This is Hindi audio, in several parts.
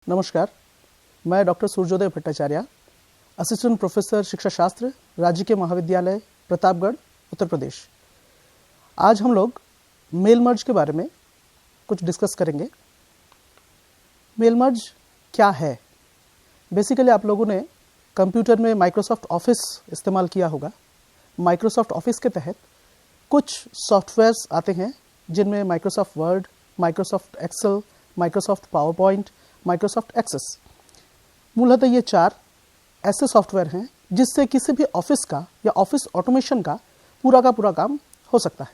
नमस्कार, मैं डॉक्टर सूर्योदय भट्टाचार्य, असिस्टेंट प्रोफेसर शिक्षा शास्त्र, राज्य के महाविद्यालय प्रतापगढ़, उत्तर प्रदेश। आज हम लोग मेल मर्ज के बारे में कुछ डिस्कस करेंगे। मेल मर्ज क्या है? बेसिकली आप लोगों ने कंप्यूटर में माइक्रोसॉफ्ट ऑफिस इस्तेमाल किया होगा। माइक्रोसॉफ्ट ऑफिस के तहत कुछ सॉफ्टवेयर्स आते हैं जिनमें Microsoft Word, Microsoft Excel, Microsoft PowerPoint, Microsoft Access. मूलतः ये 4 ऐसे सॉफ्टवेयर हैं जिससे किसी भी ऑफिस का या ऑफिस ऑटोमेशन का पूरा काम हो सकता है।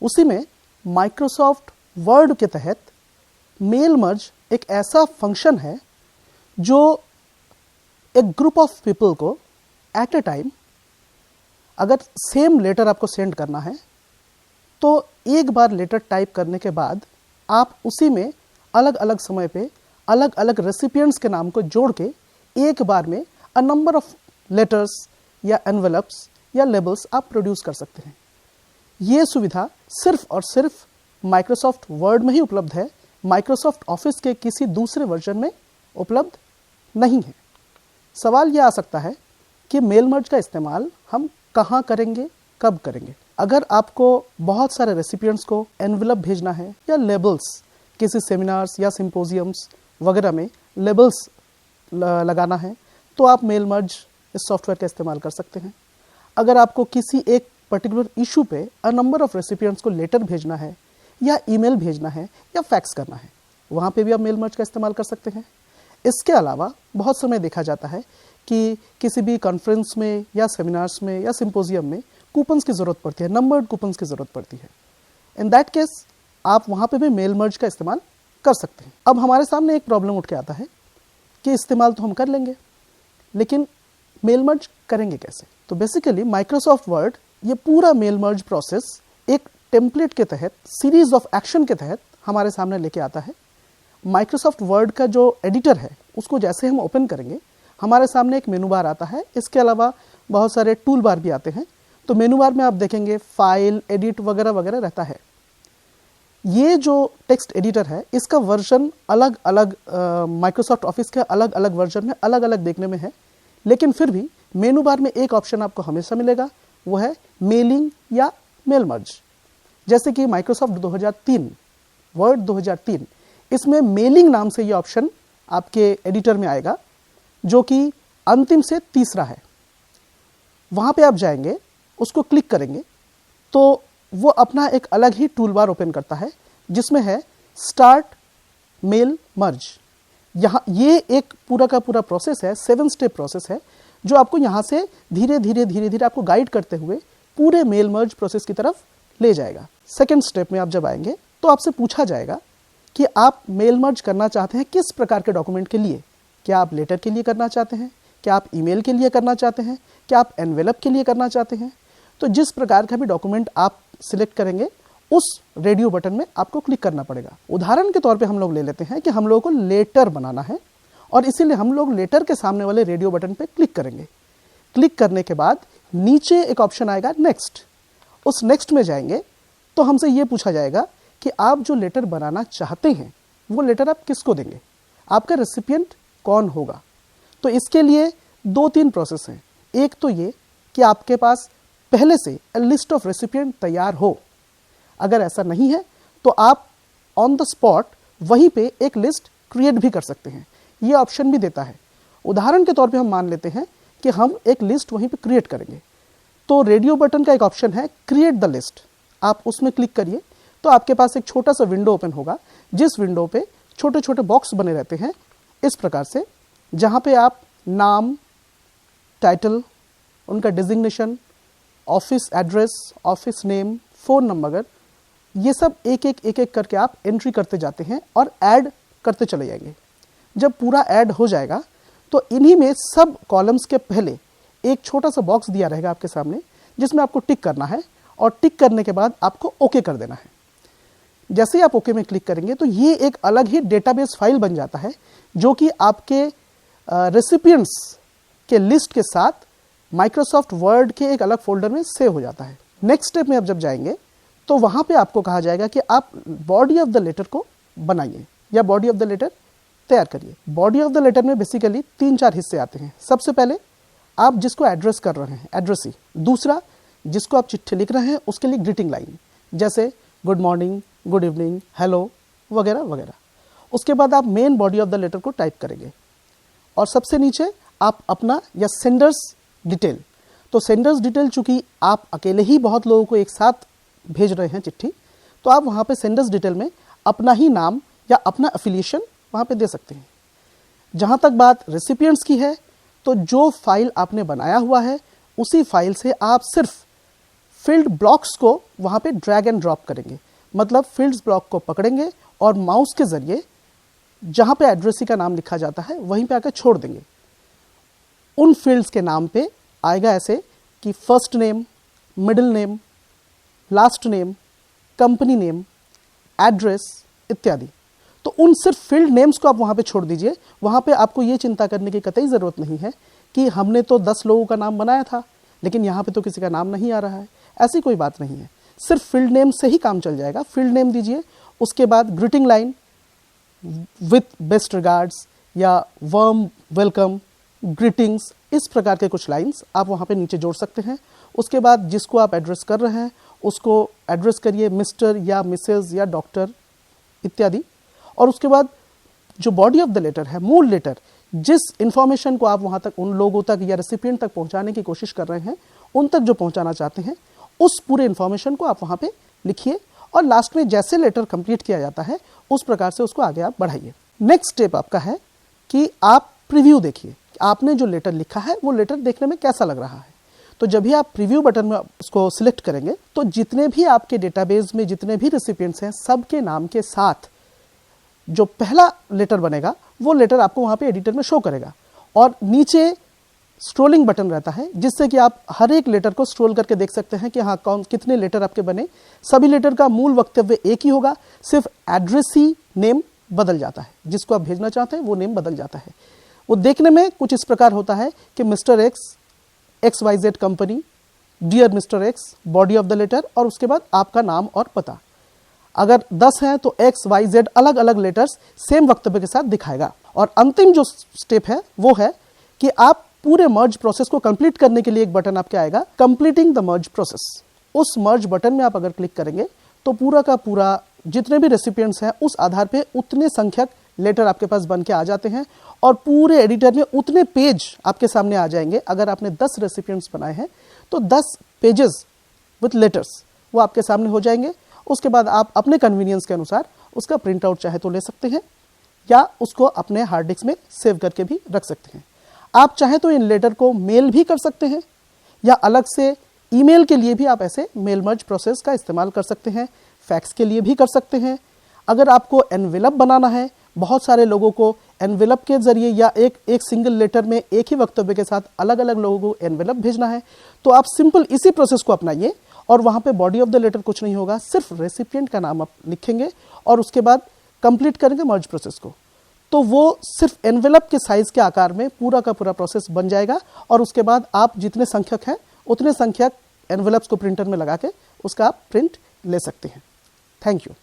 उसी में माइक्रोसॉफ्ट वर्ड के तहत मेल मर्ज एक ऐसा फंक्शन है जो एक ग्रुप ऑफ पीपल को एट ए टाइम, अगर सेम लेटर आपको सेंड करना है तो एक बार लेटर टाइप करने के बाद आप उसी में अलग अलग समय पे अलग अलग रेसिपिएंट्स के नाम को जोड़ के एक बार में अ नंबर ऑफ लेटर्स या एनवेलप्स या लेबल्स आप प्रोड्यूस कर सकते हैं। ये सुविधा सिर्फ और सिर्फ माइक्रोसॉफ्ट वर्ड में ही उपलब्ध है, माइक्रोसॉफ्ट ऑफिस के किसी दूसरे वर्जन में उपलब्ध नहीं है। सवाल यह आ सकता है कि मेल मर्ज का इस्तेमाल हम कहाँ करेंगे, कब करेंगे? अगर आपको बहुत सारे रेसिपिएंट्स को एनवेलप भेजना है या लेबल्स, किसी सेमिनार्स या सिंपोजियम्स वगैरह में लेबल्स लगाना है, तो आप मेल मर्ज इस सॉफ्टवेयर का इस्तेमाल कर सकते हैं। अगर आपको किसी एक पर्टिकुलर इशू पे अ नंबर ऑफ रेसिपिएंट्स को लेटर भेजना है या ईमेल भेजना है या फैक्स करना है, वहाँ पे भी आप मेल मर्ज का इस्तेमाल कर सकते हैं। इसके अलावा बहुत समय देखा जाता है कि किसी भी कॉन्फ्रेंस में या सेमिनार्स में या सिंपोजियम में कूपन्स की ज़रूरत पड़ती है, नंबर्ड कूपन्स की ज़रूरत पड़ती है। इन दैट केस आप वहाँ पे भी मेल मर्ज का इस्तेमाल कर सकते हैं। अब हमारे सामने एक प्रॉब्लम उठ के आता है कि इस्तेमाल तो हम कर लेंगे, लेकिन मेल मर्ज करेंगे कैसे? तो बेसिकली माइक्रोसॉफ्ट वर्ड ये पूरा मेल मर्ज प्रोसेस एक टेम्पलेट के तहत, सीरीज ऑफ एक्शन के तहत हमारे सामने लेके आता है। माइक्रोसॉफ्ट वर्ड का जो एडिटर है उसको जैसे हम ओपन करेंगे, हमारे सामने एक मेनू बार आता है। इसके अलावा बहुत सारे टूल बार भी आते हैं। तो मेनू बार में आप देखेंगे फाइल, एडिट वगैरह वगैरह रहता है। ये जो टेक्स्ट एडिटर है इसका वर्जन अलग अलग माइक्रोसॉफ्ट ऑफिस के अलग अलग वर्जन में अलग अलग देखने में है, लेकिन फिर भी मेनू बार में एक ऑप्शन आपको हमेशा मिलेगा, वो है मेलिंग या मेल मर्ज। जैसे कि माइक्रोसॉफ्ट 2003 वर्ड 2003, इसमें मेलिंग नाम से ये ऑप्शन आपके एडिटर में आएगा, जो कि अंतिम से तीसरा है। वहाँ पे आप जाएंगे, उसको क्लिक करेंगे तो वो अपना एक अलग ही टूल बार ओपन करता है जिसमें है स्टार्ट मेल मर्ज। यहाँ ये एक पूरा का पूरा प्रोसेस है, 7 स्टेप प्रोसेस है, जो आपको यहाँ से धीरे धीरे आपको गाइड करते हुए पूरे मेल मर्ज प्रोसेस की तरफ ले जाएगा। सेकेंड स्टेप में आप जब आएंगे तो आपसे पूछा जाएगा कि आप मेल मर्ज करना चाहते हैं किस प्रकार के डॉक्यूमेंट के लिए। क्या आप लेटर के लिए करना चाहते हैं? क्या आप ईमेल के लिए करना चाहते हैं? क्या आप एनवेलप के लिए करना चाहते हैं? तो जिस प्रकार का भी डॉक्यूमेंट आप सिलेक्ट करेंगे उस रेडियो बटन में आपको क्लिक करना पड़ेगा। उदाहरण के तौर पे हम लोग ले लेते हैं कि हम लोगों को लेटर बनाना है और इसीलिए हम लोग लेटर के सामने वाले रेडियो बटन पे क्लिक करेंगे। क्लिक करने के बाद नीचे एक ऑप्शन आएगा नेक्स्ट। उस नेक्स्ट में जाएंगे तो हमसे ये पूछा जाएगा कि आप जो लेटर बनाना चाहते हैं वो लेटर आप किसको देंगे, आपका रेसिपिएंट कौन होगा। तो इसके लिए 2-3 प्रोसेस हैं। एक तो ये कि आपके पास पहले से लिस्ट ऑफ रेसिपिएंट तैयार हो। अगर ऐसा नहीं है तो आप ऑन द स्पॉट वहीं पे एक लिस्ट क्रिएट भी कर सकते हैं, ये ऑप्शन भी देता है। उदाहरण के तौर पे हम मान लेते हैं कि हम एक लिस्ट वहीं पे क्रिएट करेंगे, तो रेडियो बटन का एक ऑप्शन है क्रिएट द लिस्ट, आप उसमें क्लिक करिए तो आपके पास एक छोटा सा विंडो ओपन होगा, जिस विंडो पे छोटे छोटे बॉक्स बने रहते हैं इस प्रकार से, जहाँ पे आप नाम, टाइटल, उनका designation, office address, office name, phone number, ये सब एक एक करके आप एंट्री करते जाते हैं और ऐड करते चले जाएंगे। जब पूरा ऐड हो जाएगा तो इन्हीं में सब कॉलम्स के पहले एक छोटा सा बॉक्स दिया रहेगा आपके सामने, जिसमें आपको टिक करना है और टिक करने के बाद आपको ओके कर देना है। जैसे ही आप ओके में क्लिक करेंगे तो ये एक अलग ही डेटाबेस फाइल बन जाता है, जो कि आपके रेसिपिएंट्स के लिस्ट के साथ माइक्रोसॉफ्ट वर्ड के एक अलग फोल्डर में सेव हो जाता है। नेक्स्ट स्टेप में आप जब जाएंगे तो वहाँ पे आपको कहा जाएगा कि आप बॉडी ऑफ द लेटर को बनाइए या बॉडी ऑफ द लेटर तैयार करिए। बॉडी ऑफ द लेटर में बेसिकली 3-4 हिस्से आते हैं। सबसे पहले आप जिसको एड्रेस कर रहे हैं, एड्रेसी। दूसरा, जिसको आप चिट्ठी लिख रहे हैं उसके लिए ग्रीटिंग लाइन, जैसे good morning, good evening, hello वगैरह वगैरह। उसके बाद आप main body of the letter को टाइप करेंगे और सबसे नीचे आप अपना या सेंडर्स डिटेल। तो सेंडर्स डिटेल चूंकि आप अकेले ही बहुत लोगों को एक साथ भेज रहे हैं चिट्ठी, तो आप वहाँ पे सेंडर्स डिटेल में अपना ही नाम या अपना एफिलिएशन वहाँ पे दे सकते हैं। जहाँ तक बात रेसिपिएंट्स की है, तो जो फाइल आपने बनाया हुआ है उसी फाइल से आप सिर्फ फील्ड ब्लॉक्स को वहाँ पे ड्रैग एंड ड्रॉप करेंगे। मतलब फील्ड्स ब्लॉक को पकड़ेंगे और माउस के जरिए जहाँ पे एड्रेसी का नाम लिखा जाता है वहीं पे आकर छोड़ देंगे। उन फील्ड्स के नाम पे आएगा ऐसे कि first name, middle name, last name, company name, address इत्यादि। तो उन सिर्फ फील्ड नेम्स को आप वहाँ पे छोड़ दीजिए। वहाँ पे आपको ये चिंता करने की कतई ज़रूरत नहीं है कि हमने तो 10 लोगों का नाम बनाया था लेकिन यहाँ पे तो किसी का नाम नहीं आ रहा है। ऐसी कोई बात नहीं है, सिर्फ फील्ड नेम से ही काम चल जाएगा। फील्ड नेम दीजिए, उसके बाद greeting line with best regards या वार्म वेलकम, ग्रीटिंग्स, इस प्रकार के कुछ लाइंस आप वहाँ पे नीचे जोड़ सकते हैं। उसके बाद जिसको आप एड्रेस कर रहे हैं उसको एड्रेस करिए मिस्टर या मिसेस या डॉक्टर इत्यादि। और उसके बाद जो बॉडी ऑफ द लेटर है, मूल लेटर, जिस इंफॉर्मेशन को आप वहाँ तक उन लोगों तक या रेसिपिएंट तक पहुँचाने की कोशिश कर रहे हैं, उन तक जो पहुँचाना चाहते हैं उस पूरे इंफॉर्मेशन को आप वहाँ पे लिखिए और लास्ट में जैसे लेटर कंप्लीट किया जाता है उस प्रकार से उसको आगे आप बढ़ाइए। नेक्स्ट स्टेप आपका है कि आप प्रीव्यू देखिए, आपने जो लेटर लिखा है वो लेटर देखने में कैसा लग रहा है। तो जब भी आप प्रीव्यू बटन में उसको सिलेक्ट करेंगे तो जितने भी आपके डेटाबेस में जितने भी रेसिपिएंट्स हैं सबके नाम के साथ जो पहला लेटर बनेगा वो लेटर आपको वहाँ पे एडिटर में शो करेगा। और नीचे स्क्रोलिंग बटन रहता है जिससे कि आप हर एक लेटर को स्क्रॉल करके देख सकते हैं कि हाँ कौन कितने लेटर आपके बने। सभी लेटर का मूल वक्तव्य एक ही होगा, सिर्फ एड्रेसी नेम बदल जाता है, जिसको आप भेजना चाहते हैं वो नेम बदल जाता है। वो देखने में कुछ इस प्रकार होता है कि mister X, XYZ company, dear mister X, body of the letter और उसके बाद आपका नाम और पता। अगर 10 हैं तो XYZ अलग अलग लेटर्स सेम वक्तव्य के साथ दिखाएगा। और अंतिम जो स्टेप है वो है कि आप पूरे मर्ज प्रोसेस को कंप्लीट करने के लिए एक बटन आपके आएगा, कंप्लीटिंग द मर्ज प्रोसेस। उस मर्ज बटन में आप अगर क्लिक करेंगे तो पूरा का पूरा जितने भी रेसिपिएंट्स हैं उस आधार पे उतने संख्यक लेटर आपके पास बन के आ जाते हैं और पूरे एडिटर में उतने पेज आपके सामने आ जाएंगे। अगर आपने 10 रेसिपिएंट्स बनाए हैं तो 10 पेजेस विथ लेटर्स वो आपके सामने हो जाएंगे। उसके बाद आप अपने कन्वीनियंस के अनुसार उसका प्रिंट आउट चाहे तो ले सकते हैं या उसको अपने हार्ड डिस्क में सेव करके भी रख सकते हैं। आप चाहे तो इन लेटर को मेल भी कर सकते हैं या अलग से ईमेल के लिए भी आप ऐसे मेल मर्ज प्रोसेस का इस्तेमाल कर सकते हैं, फैक्स के लिए भी कर सकते हैं। अगर आपको एनवेलप बनाना है, बहुत सारे लोगों को एनवेलप के जरिए या एक सिंगल लेटर में एक ही वक्तव्य के साथ अलग अलग लोगों को एनवेलप भेजना है, तो आप सिंपल इसी प्रोसेस को अपनाइए और वहाँ पे बॉडी ऑफ द लेटर कुछ नहीं होगा, सिर्फ रेसिपिएंट का नाम आप लिखेंगे और उसके बाद कंप्लीट करेंगे मर्ज प्रोसेस को। तो वो सिर्फ एनवेलप के साइज के आकार में पूरा का पूरा प्रोसेस बन जाएगा और उसके बाद आप जितने संख्यक हैं उतने संख्यक एनवेलप्स को प्रिंटर में लगा के उसका आप प्रिंट ले सकते हैं। Thank you.